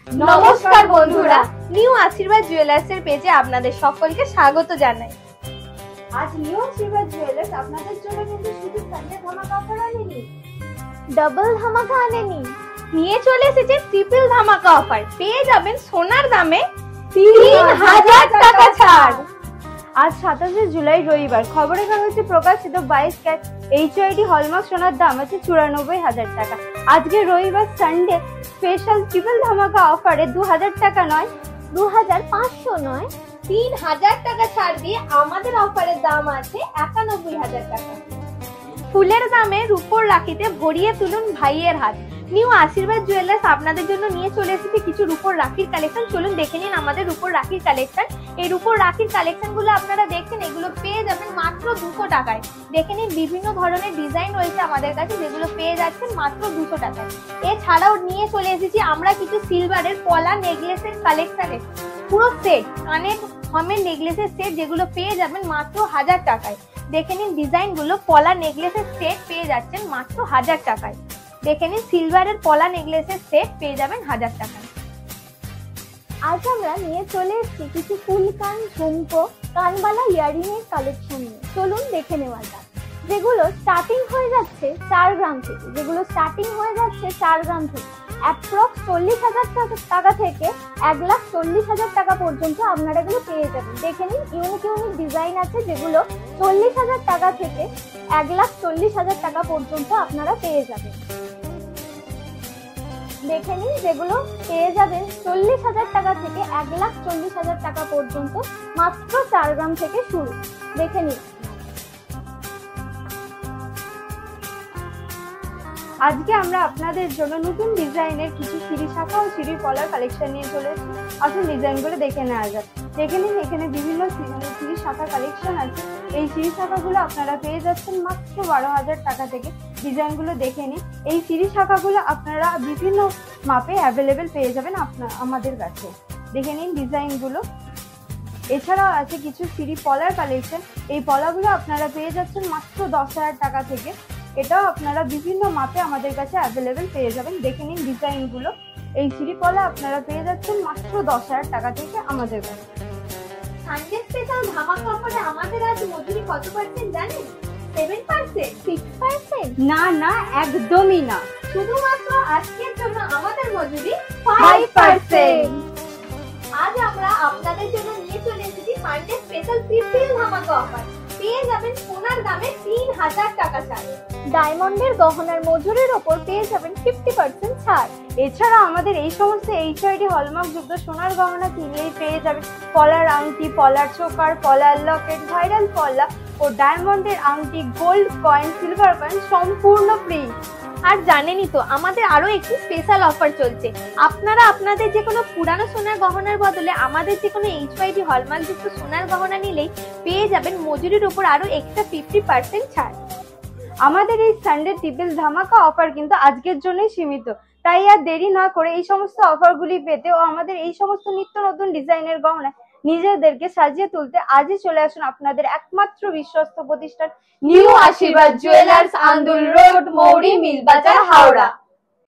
নমস্কার বন্ধুরা, নিউ আশীর্বাদ জুয়েলার্সের পেজে আপনাদের সকলকে স্বাগত জানাই। আজ নিউ আশীর্বাদ জুয়েলার্স আপনাদের জন্য কিন্তু শুধু সানডে ধামাকা অফার আনেনি, ডাবল ধামাকা আনেনি, নিয়ে চলে এসেছে ট্রিপল ধামাকা অফার। পেয়ে যাবেন সোনার দামে 3000 টাকা ছাড়। আজ 27শে জুলাই রবিবার খবরের কাগজে প্রকাশিত 22 ক্যারেট এইচআইডি হলমার্ক সোনার দাম আছে 94,000 টাকা। আজকে রবিবার সানডে স্পেশাল ট্রিপল ধামাকা অফারে 2000 টাকা নয়, 2500 নয়, 3000 টাকা ছাড় দিয়ে আমাদের অফারের দাম আছে 91,000 টাকা। ফুলের দামে রূপোর রাখিতে ভরিয়ে তুলুন ভাইয়ের হাত। নিউ আশীর্বাদ জুয়েলার্স আপনাদের জন্য নিয়ে চলে এসেছে কিছু রূপোর রাখির কালেকশন। চলুন দেখে নিন আমাদের রূপোর রাখির কালেকশন। এই রূপোর রাখির কালেকশন গুলো আপনারা দেখছেন, এগুলো পেয়ে যাবেন মাত্র 200 টাকায়। দেখে নিন বিভিন্ন ধরনের ডিজাইন রয়েছে আমাদের কাছে, যেগুলো পেয়ে যাচ্ছেন মাত্র 200 টাকায়। এছাড়াও নিয়ে চলে এসেছি আমরা কিছু সিলভারের পলা নেকলেসের কালেকশনে, পুরো সেট কানের হমের নেকলেসের সেট, যেগুলো পেয়ে যাবেন মাত্র 1000 টাকায়। দেখে নিন ডিজাইন গুলো, পলা নেকলেসের সেট পেয়ে যাচ্ছেন মাত্র 1000 টাকায়। দেখে নিন সিলভারের পলা নেকলেসের সেট পেয়ে যাবেন 1000 টাকায়। আজ আমরা নিয়ে চলে এসেছি কিছু ফুল কান, ঝুমকো, কানবালা ইয়ারিং এর কালেকশন নিয়ে। চলুন দেখে নেওয়া যাক। যেগুলো স্টার্টিং হয়ে যাচ্ছে 4 গ্রাম থেকে, অ্যাপ্রক্স 40,000 টাকা থেকে 1,40,000 টাকা পর্যন্ত আপনারা এগুলো পেয়ে যাবেন। দেখে নিন ইউনিক ডিজাইন আছে, যেগুলো 40,000 টাকা থেকে 1,40,000 টাকা পর্যন্ত আপনারা পেয়ে যাবেন। দেখে নিন যেগুলো পেয়ে যাবেন 40,000 টাকা থেকে 1,40,000 টাকা পর্যন্ত, মাত্র 4 গ্রাম থেকে শুরু। দেখে নিন। আজকে আমরা আপনাদের জন্য নতুন ডিজাইনের কিছু সিঁড়ি শাখা ও সিঁড়ির পলার কালেকশন নিয়ে চলে এসেছি। আসুন ডিজাইনগুলো দেখে নেওয়া যাক। দেখে নিন এখানে বিভিন্ন সিঁড়ি শাখা কালেকশন আছে। এই সিঁড়ি শাখাগুলো আপনারা পেয়ে যাচ্ছেন মাত্র 12,000 টাকা থেকে। ডিজাইনগুলো দেখে নিন। এই সিঁড়ি শাখাগুলো আপনারা বিভিন্ন মাপে অ্যাভেলেবেল পেয়ে যাবেন আমাদের কাছে। দেখে নিন ডিজাইনগুলো। এছাড়াও আছে কিছু সিঁড়ি পলার কালেকশন। এই পলাগুলো আপনারা পেয়ে যাচ্ছেন মাত্র 10,000 টাকা থেকে। এটাও আপনারা বিভিন্ন মাপে আমাদের কাছে অ্যাভেলেবেল পেয়ে যাবেন। দেখে নিন ডিজাইনগুলো। এই সিঁড়ি পলা আপনারা পেয়ে যাচ্ছেন মাত্র 10,000 টাকা থেকে আমাদের কাছে। সানডে স্পেশাল ধামাকা অফারে আমাদের আজ মজুরি কত পার্সেন্ট জানেন? 7%, 6%? না, একদমই না। শুধুমাত্র আজকের জন্য আমাদের মজুরি 5%। আজ আমরা আপনাদের জন্য নিয়ে চলে এসেছি সানডে স্পেশাল ট্রিপল ধামাকা অফার। পেয়ে যাবেন সোনার দামে 3000 টাকা ছাড়। ডায়মন্ডের গহনার মজুরির ওপর পেয়ে যাবেন 50% ছাড়। এছাড়া আমাদের এই সমস্ত এইচআইডি হলমার্ক যুক্ত সোনার গহনা কিনলেই পেয়ে যাবেন পলার আংটি, পলার চোকার, পলার লকেট, ভাইরাল পলা ও ডায়মন্ডের আংটি, গোল্ড কয়েন, সিলভার কয়েন সম্পূর্ণ ফ্রি। আর জানেনই তো আমাদের আরো একটি স্পেশাল অফার চলছে। আপনারা আপনাদের যে কোনো পুরানো সোনার গহনার বদলে আমাদের যে কোনো এইচআইডি হলমার্ক যুক্ত সোনার গহনা নিলেই পেয়ে যাবেন মজুরির উপর আরো এক্সট্রা 50% ছাড়। আমাদের এই সানডে ট্রিপল ধামাকা অফার কিন্তু আজকের জন্যই সীমিত। তাই আর দেরি না করে এই সমস্ত অফারগুলি পেতে ও আমাদের এই সমস্ত নিত্য নতুন ডিজাইনের গহনা নিজেদেরকে সাজিয়ে তুলতে আজই চলে আসুন আপনাদের একমাত্র বিশ্বস্ত প্রতিষ্ঠান নিউ আশীর্বাদ জুয়েলার্স, আন্দুল রোড, মৌরি মিল বাজার, হাওড়া।